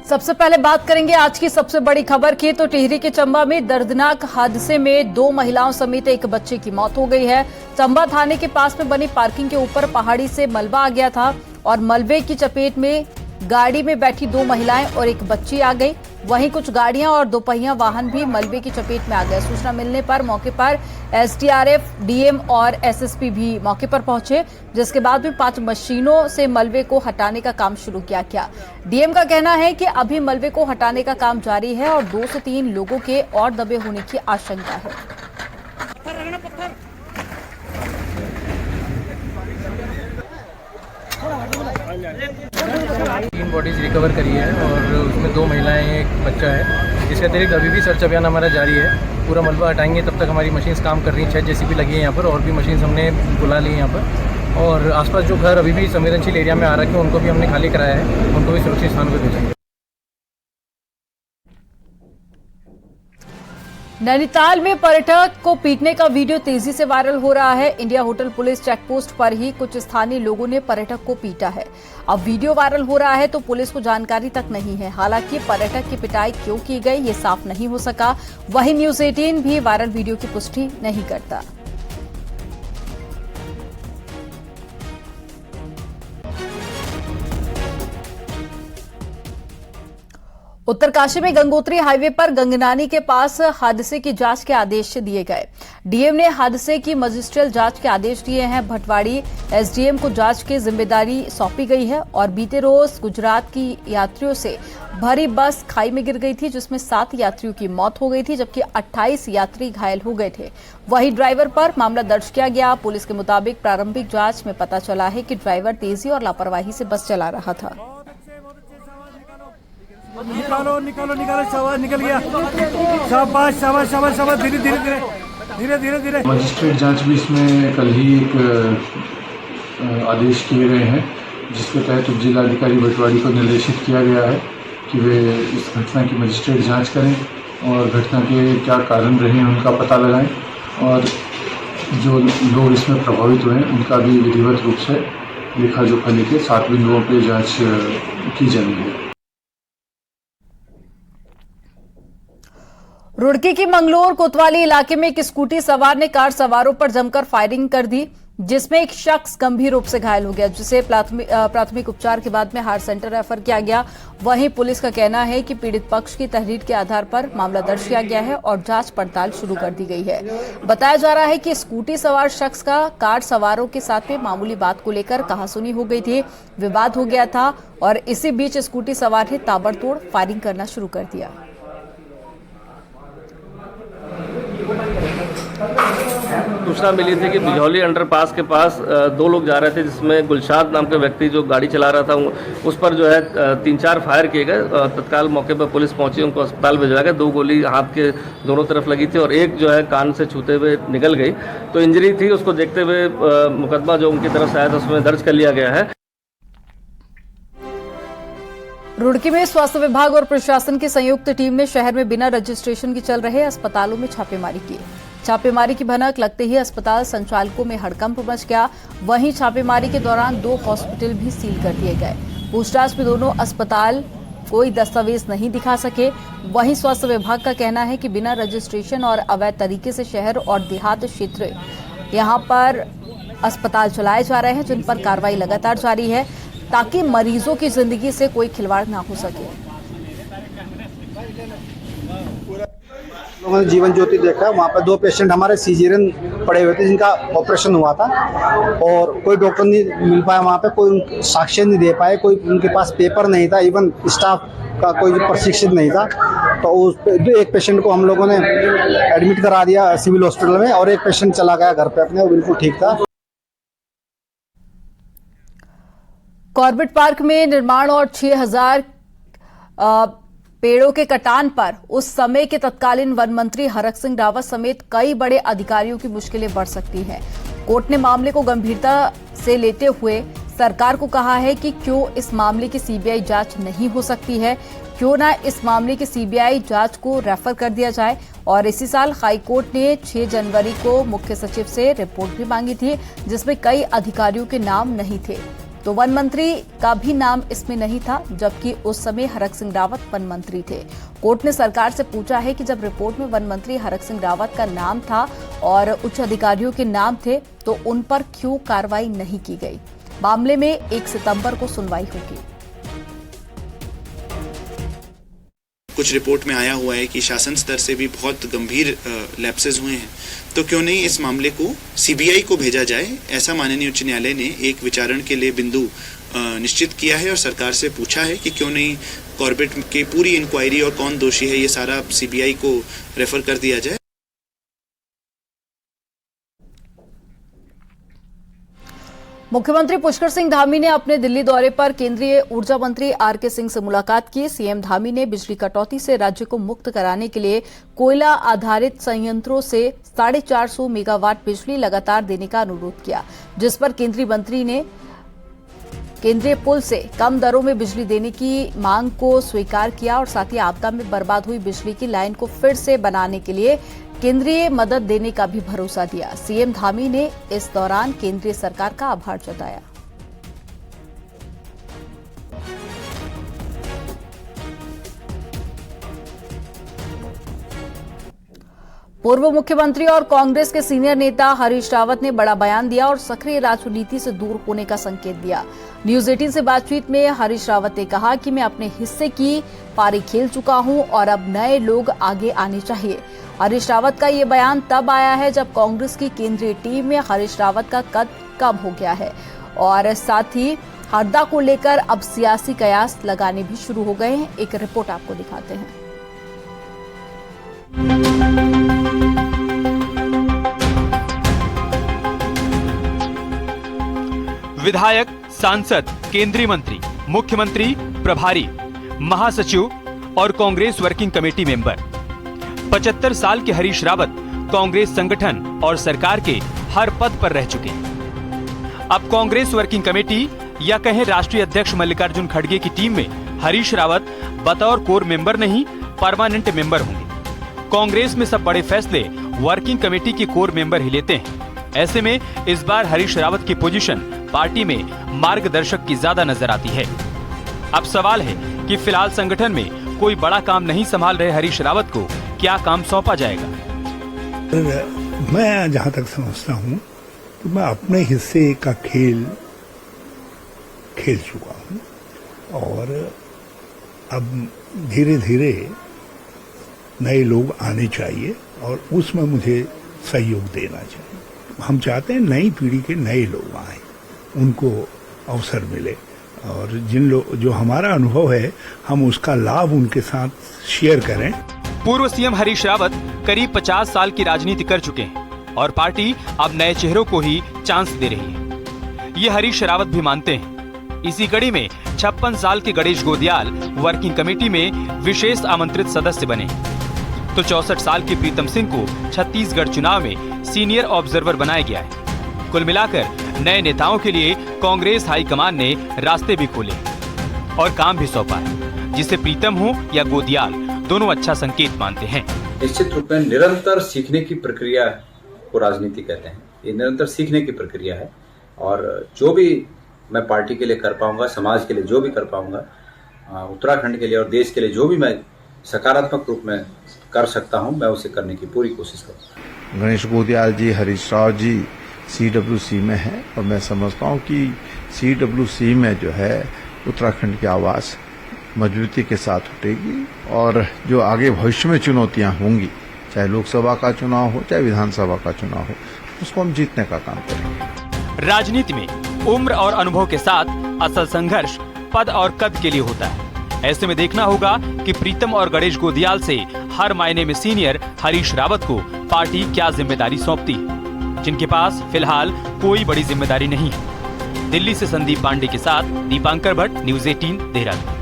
सबसे पहले बात करेंगे आज की सबसे बड़ी खबर की। तो टिहरी के चंबा में दर्दनाक हादसे में 2 महिलाओं समेत एक बच्चे की मौत हो गई है। चंबा थाने के पास में बनी पार्किंग के ऊपर पहाड़ी से मलबा आ गया था और मलबे की चपेट में गाड़ी में बैठी 2 महिलाएं और एक बच्ची आ गई। वहीं कुछ गाड़ियां और दोपहिया वाहन भी मलबे की चपेट में आ गए। सूचना मिलने पर मौके पर एसडीआरएफ, डीएम और एसएसपी भी मौके पर पहुंचे, जिसके बाद भी 5 मशीनों से मलबे को हटाने का काम शुरू किया गया। डीएम का कहना है कि अभी मलबे को हटाने का काम जारी है और 2 से 3 लोगों के और दबे होने की आशंका है। 3 बॉडीज रिकवर करी है और उसमें 2 महिलाएं हैं, एक बच्चा है। इसके अतिरिक्त अभी भी सर्च अभियान हमारा जारी है। पूरा मलबा हटाएंगे तब तक हमारी मशीन्स काम कर रही हैं। 6 जेसीबी लगी है यहाँ पर और भी मशीन्स हमने बुला ली है यहाँ पर। और आसपास जो घर अभी भी संवेदनशील एरिया में आ रखे हैं उनको भी हमने खाली कराया है, उनको भी सुरक्षित स्थान पर भेजेंगे। नैनीताल में पर्यटक को पीटने का वीडियो तेजी से वायरल हो रहा है। इंडिया होटल पुलिस चेकपोस्ट पर ही कुछ स्थानीय लोगों ने पर्यटक को पीटा है। अब वीडियो वायरल हो रहा है तो पुलिस को जानकारी तक नहीं है। हालांकि पर्यटक की पिटाई क्यों की गई ये साफ नहीं हो सका। वहीं न्यूज 18 भी वायरल वीडियो की पुष्टि नहीं करता। उत्तरकाशी में गंगोत्री हाईवे पर गंगनानी के पास हादसे की जांच के आदेश दिए गए। डीएम ने हादसे की मजिस्ट्रियल जांच के आदेश दिए हैं। भटवाड़ी एसडीएम को जांच की जिम्मेदारी सौंपी गई है और बीते रोज गुजरात की यात्रियों से भरी बस खाई में गिर गई थी, जिसमें 7 यात्रियों की मौत हो गई थी, जबकि 28 यात्री घायल हो गए थे। वहीं ड्राइवर पर मामला दर्ज किया गया। पुलिस के मुताबिक प्रारंभिक जांच में पता चला है कि ड्राइवर तेजी और लापरवाही से बस चला रहा था। निकालो निकालो निकालो, शाबाश, निकल गया। शाबाश शाबाश शाबाश शाबाश, धीरे धीरे धीरे धीरे धीरे धीरे। मजिस्ट्रेट जांच भी इसमें कल ही एक आदेश किए गए हैं, जिसके तहत उप जिलाधिकारी भटवाड़ी को निर्देशित किया गया है कि वे इस घटना की मजिस्ट्रेट जांच करें और घटना के क्या कारण रहे हैं उनका पता लगाएं और जो लोग इसमें प्रभावित हुए हैं उनका भी विधिवत रूप से लेखा जोखा लेके 7 बिंदुओं पर जाँच की जाएगी। रुड़की की मंगलोर कोतवाली इलाके में एक स्कूटी सवार ने कार सवारों पर जमकर फायरिंग कर दी, जिसमें एक शख्स गंभीर रूप से घायल हो गया, जिसे प्राथमिक उपचार के बाद में हार्ट सेंटर रेफर किया गया। वहीं पुलिस का कहना है कि पीड़ित पक्ष की तहरीर के आधार पर मामला दर्ज किया गया है और जांच पड़ताल शुरू कर दी गई है। बताया जा रहा है कि स्कूटी सवार शख्स का कार सवारों के साथ में मामूली बात को लेकर कहासुनी हो गई थी, विवाद हो गया था और इसी बीच स्कूटी सवार ने ताबड़तोड़ फायरिंग करना शुरू कर दिया। सूचना मिली थी कि बिजौली अंडरपास के पास 2 लोग जा रहे थे, जिसमें गुलशाद नाम के व्यक्ति जो गाड़ी चला रहा था उस पर जो है 3-4 फायर किए गए। तत्काल मौके पर पुलिस पहुंची, उनको अस्पताल भिजवाया गया। 2 गोली हाथ के दोनों तरफ लगी थी और एक जो है कान से छूते हुए निकल गई, तो इंजरी थी। उसको देखते हुए मुकदमा जो उनकी तरफ से आया था उसमें दर्ज कर लिया गया है। रुड़की में स्वास्थ्य विभाग और प्रशासन की संयुक्त टीम ने शहर में बिना रजिस्ट्रेशन के चल रहे अस्पतालों में छापेमारी की। छापेमारी की भनक लगते ही अस्पताल संचालकों में हड़कंप मच गया। वहीं छापेमारी के दौरान 2 हॉस्पिटल भी सील कर दिए गए। पूछताछ में दोनों अस्पताल कोई दस्तावेज नहीं दिखा सके। वहीं स्वास्थ्य विभाग का कहना है कि बिना रजिस्ट्रेशन और अवैध तरीके से शहर और देहात क्षेत्र यहां पर अस्पताल चलाए जा रहे हैं, जिन पर कार्रवाई लगातार जारी है ताकि मरीजों की जिंदगी से कोई खिलवाड़ ना हो सके। लोगों ने जीवन ज्योति देखा, वहाँ पर 2 पेशेंट हमारे सीजरियन पड़े हुए थे जिनका ऑपरेशन हुआ था और कोई डॉक्टर नहीं मिल पाया वहाँ पे, कोई साक्ष्य नहीं दे पाए, कोई उनके पास पेपर नहीं था, इवन स्टाफ का कोई प्रशिक्षित नहीं था। तो उस एक पेशेंट को हम लोगों ने एडमिट करा दिया सिविल हॉस्पिटल में और एक पेशेंट चला गया घर पे अपने, वो बिल्कुल ठीक था। कॉर्बेट पार्क में निर्माण और 6000 पेड़ों के कटान पर उस समय के तत्कालीन वन मंत्री हरक सिंह रावत समेत कई बड़े अधिकारियों की मुश्किलें बढ़ सकती हैं। कोर्ट ने मामले को गंभीरता से लेते हुए सरकार को कहा है कि क्यों इस मामले की सीबीआई जांच नहीं हो सकती है, क्यों ना इस मामले की सीबीआई जांच को रेफर कर दिया जाए। और इसी साल हाईकोर्ट ने 6 जनवरी को मुख्य सचिव से रिपोर्ट भी मांगी थी, जिसमें कई अधिकारियों के नाम नहीं थे। तो वन मंत्री का भी नाम इसमें नहीं था, जबकि उस समय हरक सिंह रावत वन मंत्री थे। कोर्ट ने सरकार से पूछा है कि जब रिपोर्ट में वन मंत्री हरक सिंह रावत का नाम था और उच्च अधिकारियों के नाम थे तो उन पर क्यों कार्रवाई नहीं की गई। मामले में 1 सितंबर को सुनवाई होगी। कुछ रिपोर्ट में आया हुआ है कि शासन स्तर से भी बहुत गंभीर लैप्सेस हुए हैं, तो क्यों नहीं इस मामले को सीबीआई को भेजा जाए। ऐसा माननीय उच्च न्यायालय ने एक विचारण के लिए बिंदु निश्चित किया है और सरकार से पूछा है कि क्यों नहीं कॉर्बेट की पूरी इंक्वायरी और कौन दोषी है ये सारा सीबीआई को रेफर कर दिया जाए। मुख्यमंत्री पुष्कर सिंह धामी ने अपने दिल्ली दौरे पर केंद्रीय ऊर्जा मंत्री आर.के. सिंह से मुलाकात की। सीएम धामी ने बिजली कटौती से राज्य को मुक्त कराने के लिए कोयला आधारित संयंत्रों से 450 मेगावाट बिजली लगातार देने का अनुरोध किया, जिस पर केंद्रीय मंत्री ने केंद्रीय पुल से कम दरों में बिजली देने की मांग को स्वीकार किया और साथ ही आपदा में बर्बाद हुई बिजली की लाइन को फिर से बनाने के लिए केंद्रीय मदद देने का भी भरोसा दिया। सीएम धामी ने इस दौरान केंद्रीय सरकार का आभार जताया। पूर्व मुख्यमंत्री और कांग्रेस के सीनियर नेता हरीश रावत ने बड़ा बयान दिया और सक्रिय राजनीति से दूर होने का संकेत दिया। न्यूज 18 से बातचीत में हरीश रावत ने कहा कि मैं अपने हिस्से की पारी खेल चुका हूं और अब नए लोग आगे आने चाहिए। हरीश रावत का ये बयान तब आया है जब कांग्रेस की केंद्रीय टीम में हरीश रावत का कद कम हो गया है और साथ ही हरदा को लेकर अब सियासी कयास लगाने भी शुरू हो गए हैं। एक रिपोर्ट आपको दिखाते हैं। विधायक, सांसद, केंद्रीय मंत्री, मुख्यमंत्री, प्रभारी, महासचिव और कांग्रेस वर्किंग कमेटी मेंबर। 75 साल के हरीश रावत कांग्रेस संगठन और सरकार के हर पद पर रह चुके हैं। अब कांग्रेस वर्किंग कमेटी या कहें राष्ट्रीय अध्यक्ष मल्लिकार्जुन खड़गे की टीम में हरीश रावत बतौर कोर मेंबर नहीं, परमानेंट मेंबर होंगे। कांग्रेस में सब बड़े फैसले वर्किंग कमेटी के कोर मेंबर ही लेते हैं। ऐसे में इस बार हरीश रावत की पोजीशन पार्टी में मार्गदर्शक की ज्यादा नजर आती है। अब सवाल है कि फिलहाल संगठन में कोई बड़ा काम नहीं संभाल रहे हरीश रावत को क्या काम सौंपा जाएगा। मैं जहां तक समझता हूं तो मैं अपने हिस्से का खेल चुका हूं और अब धीरे धीरे नए लोग आने चाहिए और उसमें मुझे सहयोग देना चाहिए। हम चाहते हैं नई पीढ़ी के नए लोग आए, उनको अवसर मिले और जो हमारा अनुभव है हम उसका लाभ उनके साथ शेयर करें। पूर्व सीएम हरीश रावत करीब 50 साल की राजनीति कर चुके हैं और पार्टी अब नए चेहरों को ही चांस दे रही है। ये हरीश रावत भी मानते हैं। इसी कड़ी में 56 साल के गणेश गोदियाल वर्किंग कमेटी में विशेष आमंत्रित सदस्य बने, तो 64 साल के प्रीतम सिंह को छत्तीसगढ़ चुनाव में सीनियर ऑब्जर्वर बनाया गया है। कुल मिलाकर नए नेताओं के लिए कांग्रेस हाईकमान ने रास्ते भी खोले और काम भी सौंपा है, जिसे प्रीतम हो या गोदियाल दोनों अच्छा संकेत मानते हैं। निश्चित रूप में निरंतर सीखने की प्रक्रिया को राजनीति कहते हैं। ये निरंतर सीखने की प्रक्रिया है और जो भी मैं पार्टी के लिए कर पाऊंगा, समाज के लिए जो भी कर पाऊंगा, उत्तराखंड के लिए और देश के लिए जो भी मैं सकारात्मक रूप में कर सकता हूं, मैं उसे करने की पूरी कोशिश करूंगा। गणेश गोदियाल जी, हरीश रावत जी CWC में है और मैं समझता हूं कि CWC में जो है उत्तराखंड की आवाज मजबूती के साथ उठेगी और जो आगे भविष्य में चुनौतियां होंगी, चाहे लोकसभा का चुनाव हो चाहे विधानसभा का चुनाव हो, उसको हम जीतने का काम करेंगे। राजनीति में उम्र और अनुभव के साथ असल संघर्ष पद और कद के लिए होता है। ऐसे में देखना होगा कि प्रीतम और गणेश गोदियाल से हर मायने में सीनियर हरीश रावत को पार्टी क्या जिम्मेदारी सौंपती है, जिनके पास फिलहाल कोई बड़ी जिम्मेदारी नहीं है। दिल्ली से संदीप पांडे के साथ दीपांकर भट्ट, न्यूज 18 देहरादून।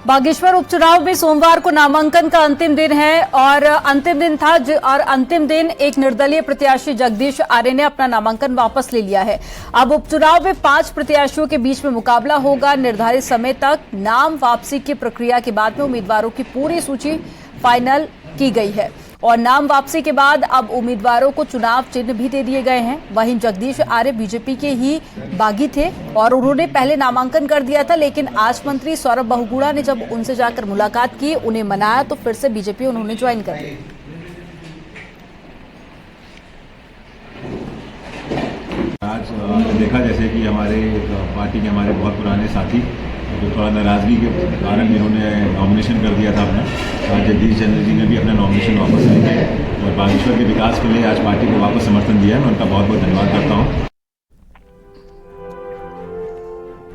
बागेश्वर उपचुनाव में सोमवार को नामांकन का अंतिम दिन है और अंतिम दिन था और अंतिम दिन एक निर्दलीय प्रत्याशी जगदीश आर्य ने अपना नामांकन वापस ले लिया है। अब उपचुनाव में 5 प्रत्याशियों के बीच में मुकाबला होगा। निर्धारित समय तक नाम वापसी की प्रक्रिया के बाद में उम्मीदवारों की पूरी सूची फाइनल की गई है। और नाम वापसी के बाद अब उम्मीदवारों को चुनाव चिन्ह भी दे दिए गए हैं। वहीं जगदीश आर्य बीजेपी के ही बागी थे और उन्होंने पहले नामांकन कर दिया था, लेकिन आज मंत्री सौरभ बहुगुणा ने जब उनसे जाकर मुलाकात की, उन्हें मनाया तो फिर से बीजेपी उन्होंने ज्वाइन कर ली। आज देखा जैसे कि हमारे पार्टी के हमारे बहुत पुराने साथी जो थोड़ा नाराजगी के कारण इन्होंने नॉमिनेशन कर दिया था अपना, आज जगदीश चंद्र जी ने भी अपना नॉमिनेशन वापस लेके और बागेश्वर के विकास के लिए आज पार्टी को वापस समर्थन दिया है। मैं उनका बहुत बहुत धन्यवाद करता हूँ।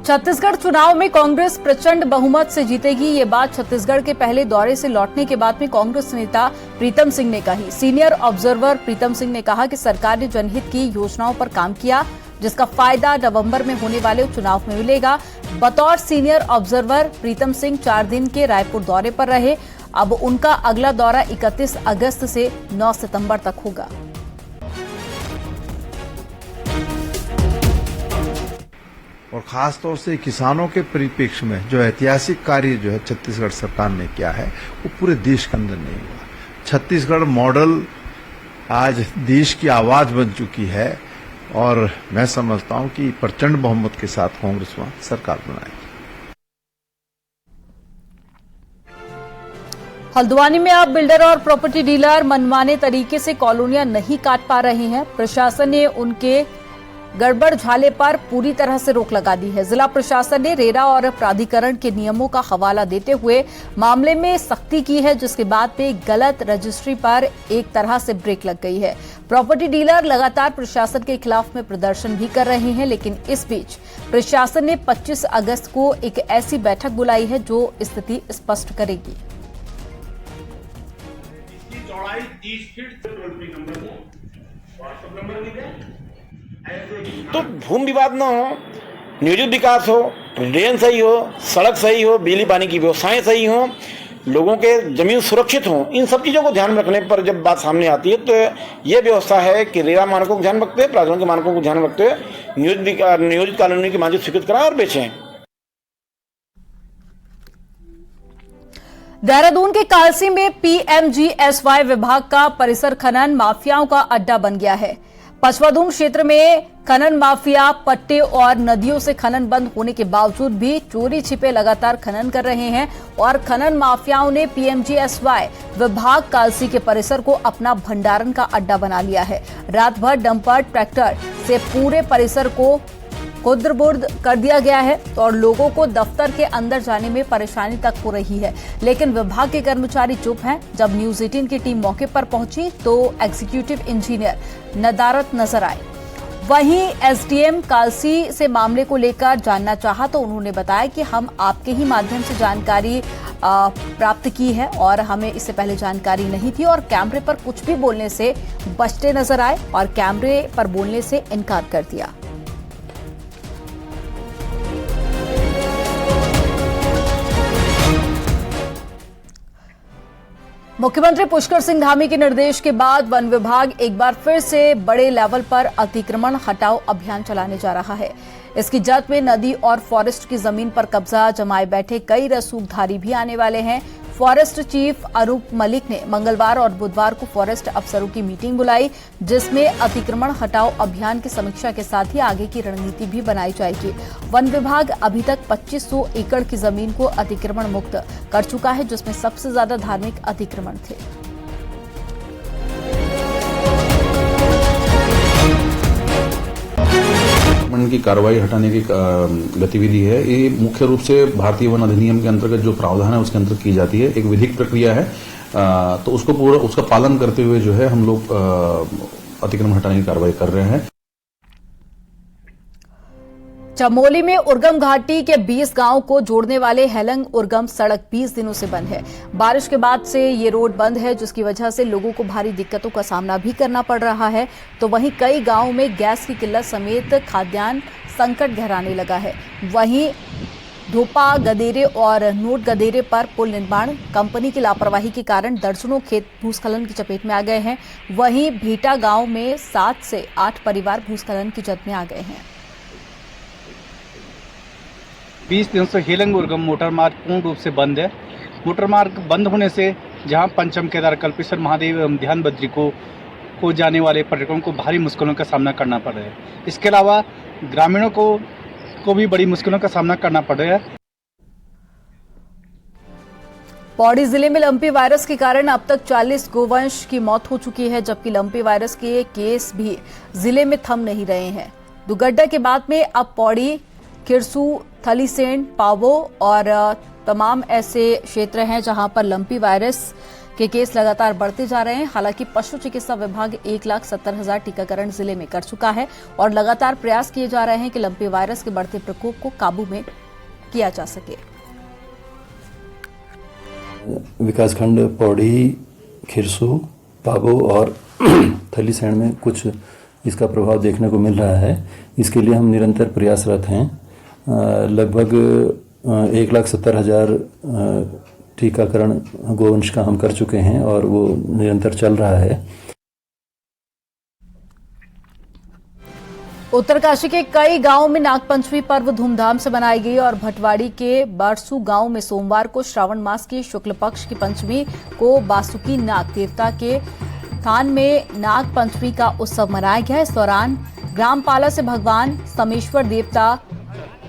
छत्तीसगढ़ चुनाव में कांग्रेस प्रचंड बहुमत से जीतेगी, ये बात छत्तीसगढ़ के पहले दौरे से लौटने के बाद में कांग्रेस नेता प्रीतम सिंह ने कही। सीनियर ऑब्जर्वर प्रीतम सिंह ने कहा कि सरकार ने जनहित की योजनाओं पर काम किया, जिसका फायदा नवंबर में होने वाले चुनाव में मिलेगा। बतौर सीनियर ऑब्जर्वर प्रीतम सिंह 4 दिन के रायपुर दौरे पर रहे। अब उनका अगला दौरा 31 अगस्त से 9 सितंबर तक होगा। और खास तौर से किसानों के परिप्रेक्ष्य में जो ऐतिहासिक कार्य जो है छत्तीसगढ़ सरकार ने किया है, वो पूरे देश के अंदर नहीं हुआ। छत्तीसगढ़ मॉडल आज देश की आवाज बन चुकी है और मैं समझता हूं कि प्रचंड बहुमत के साथ कांग्रेस वहां सरकार बनाएगी। हल्द्वानी में अब बिल्डर और प्रॉपर्टी डीलर मनमाने तरीके से कॉलोनियां नहीं काट पा रहे हैं। प्रशासन ने उनके गड़बड़ झाले पर पूरी तरह से रोक लगा दी है। जिला प्रशासन ने रेरा और प्राधिकरण के नियमों का हवाला देते हुए मामले में सख्ती की है, जिसके बाद में गलत रजिस्ट्री पर एक तरह से ब्रेक लग गई है। प्रॉपर्टी डीलर लगातार प्रशासन के खिलाफ में प्रदर्शन भी कर रहे हैं, लेकिन इस बीच प्रशासन ने 25 अगस्त को एक ऐसी बैठक बुलाई है जो स्थिति स्पष्ट करेगी। चौड़ाई 30 फीट तो भूमि विवाद न हो, नियोजित विकास हो, ड्रेन सही हो, सड़क सही हो, बिजली पानी की व्यवस्थाएं सही हो, लोगों के जमीन सुरक्षित हो, इन सब चीज़ों को ध्यान में रखने पर जब बात सामने आती है तो ये व्यवस्था है कि रेरा मानकों को ध्यान रखते हुए, प्राधिकरण के मानकों को ध्यान रखते हुए नियोजित कॉलोनी की मांझी स्वीकृत कराएं और बेचें। देहरादून के कालसी में पीएमजीएसवाई विभाग का परिसर खनन माफियाओं का अड्डा बन गया है। पचवादून क्षेत्र में खनन माफिया पट्टे और नदियों से खनन बंद होने के बावजूद भी चोरी छिपे लगातार खनन कर रहे हैं और खनन माफियाओं ने पीएमजीएसवाई विभाग कालसी के परिसर को अपना भंडारण का अड्डा बना लिया है। रात भर डंपर ट्रैक्टर से पूरे परिसर को खुर्द-बुर्द कर दिया गया है और लोगों को दफ्तर के अंदर जाने में परेशानी तक हो रही है, लेकिन विभाग के कर्मचारी चुप हैं। जब न्यूज 18 की टीम मौके पर पहुंची तो एग्जीक्यूटिव इंजीनियर नदारत नजर आए। वहीं एसडीएम कालसी से मामले को लेकर जानना चाहा तो उन्होंने बताया कि हम आपके ही माध्यम से जानकारी प्राप्त की है और हमें इससे पहले जानकारी नहीं थी और कैमरे पर कुछ भी बोलने से बचते नजर आए और कैमरे पर बोलने से इनकार कर दिया। मुख्यमंत्री पुष्कर सिंह धामी के निर्देश के बाद वन विभाग एक बार फिर से बड़े लेवल पर अतिक्रमण हटाओ अभियान चलाने जा रहा है। इसकी जद में नदी और फॉरेस्ट की जमीन पर कब्जा जमाए बैठे कई रसूखधारी भी आने वाले हैं। फॉरेस्ट चीफ अरूप मलिक ने मंगलवार और बुधवार को फॉरेस्ट अफसरों की मीटिंग बुलाई, जिसमें अतिक्रमण हटाओ अभियान की समीक्षा के साथ ही आगे की रणनीति भी बनाई जाएगी। वन विभाग अभी तक 2500 एकड़ की जमीन को अतिक्रमण मुक्त कर चुका है, जिसमें सबसे ज्यादा धार्मिक अतिक्रमण थे। की कार्रवाई हटाने की गतिविधि है। ये मुख्य रूप से भारतीय वन अधिनियम के अंतर्गत जो प्रावधान है उसके अंतर्गत की जाती है। एक विधिक प्रक्रिया है, तो उसका पालन करते हुए जो है हम लोग अतिक्रमण हटाने की कार्रवाई कर रहे हैं। चमोली में उर्गम घाटी के 20 गांव को जोड़ने वाले हेलंग उर्गम सड़क 20 दिनों से बंद है। बारिश के बाद से ये रोड बंद है, जिसकी वजह से लोगों को भारी दिक्कतों का सामना भी करना पड़ रहा है। तो वहीं कई गांवों में गैस की किल्लत समेत खाद्यान्न संकट गहराने लगा है। वहीं धोपा गदेरे और नोट गदेरे पर पुल निर्माण कंपनी की लापरवाही के कारण दर्जनों खेत भूस्खलन की चपेट में आ गए हैं। वहीं भीटा गांव में 7 से 8 परिवार भूस्खलन की जद में आ गए हैं। 20 दिन से हेलंग उर्गम मोटर मार्ग पूर्ण रूप से बंद है। मोटर मार्ग बंद होने से जहां पंचम केदार कल्पेश्वर महादेव एवं ध्यान बद्री को जाने वाले पर्यटकों को भारी मुश्किलों का सामना करना पड़ रहा है। इसके अलावा ग्रामीणों को भी बड़ी मुश्किलों का सामना करना पड़ रहा है। पौड़ी जिले में लंपी वायरस के कारण अब तक 40 गोवंश की मौत हो चुकी है, जबकि लंपी वायरस के केस भी जिले में थम नहीं रहे हैं। दुगड्डा के बाद में अब पौड़ी, खिरसू, थलीसेन, पावो और तमाम ऐसे क्षेत्र हैं जहां पर लंपी वायरस के केस लगातार बढ़ते जा रहे हैं। हालांकि पशु चिकित्सा विभाग 1,70,000 टीकाकरण जिले में कर चुका है और लगातार प्रयास किए जा रहे हैं कि लंपी वायरस के बढ़ते प्रकोप को काबू में किया जा सके। विकासखंड पौड़ी, खिरसू, पाबो और थलीसैंण में कुछ इसका प्रभाव देखने को मिल रहा है। इसके लिए हम निरंतर प्रयासरत हैं। लगभग 1,70,000 टीकाकरण गोवंश का हम कर चुके हैं और वो निरंतर चल रहा है। उत्तरकाशी के कई गांवों में नागपंचमी पर्व धूमधाम से मनाई गई और भटवाड़ी के बारसू गांव में सोमवार को श्रावण मास की शुक्ल पक्ष की पंचमी को बासुकी नाग देवता के स्थान में नाग पंचमी का उत्सव मनाया गया। इस दौरान ग्रामपाला से भगवान समेश्वर देवता,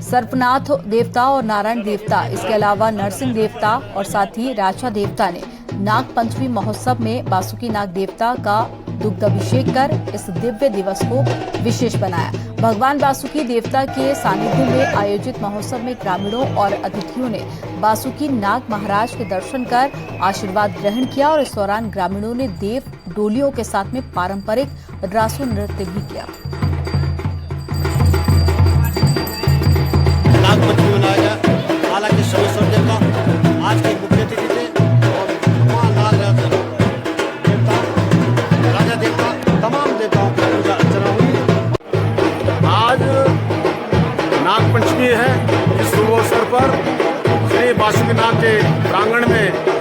सर्पनाथ देवता और नारायण देवता, इसके अलावा नरसिंह देवता और साथ ही राजा देवता ने नाग पंचमी महोत्सव में बासुकी नाग देवता का दुग्ध अभिषेक कर इस दिव्य दिवस को विशेष बनाया। भगवान बासुकी देवता के सानिध्य में आयोजित महोत्सव में ग्रामीणों और अतिथियों ने बासुकी नाग महाराज के दर्शन कर आशीर्वाद ग्रहण किया और इस दौरान ग्रामीणों ने देव डोलियों के साथ में पारंपरिक रासो नृत्य भी किया। नाग पंचमी मनाया गया। हालांकि समेश्वर देवता आज के मुख्य अतिथि थे और भगवान नाग देवता, राजा देवता, तमाम देवताओं की पूजा अर्चना हुई। आज नाग पंचमी है। इस शुभ अवसर पर श्री बासुकीनाथ के प्रांगण में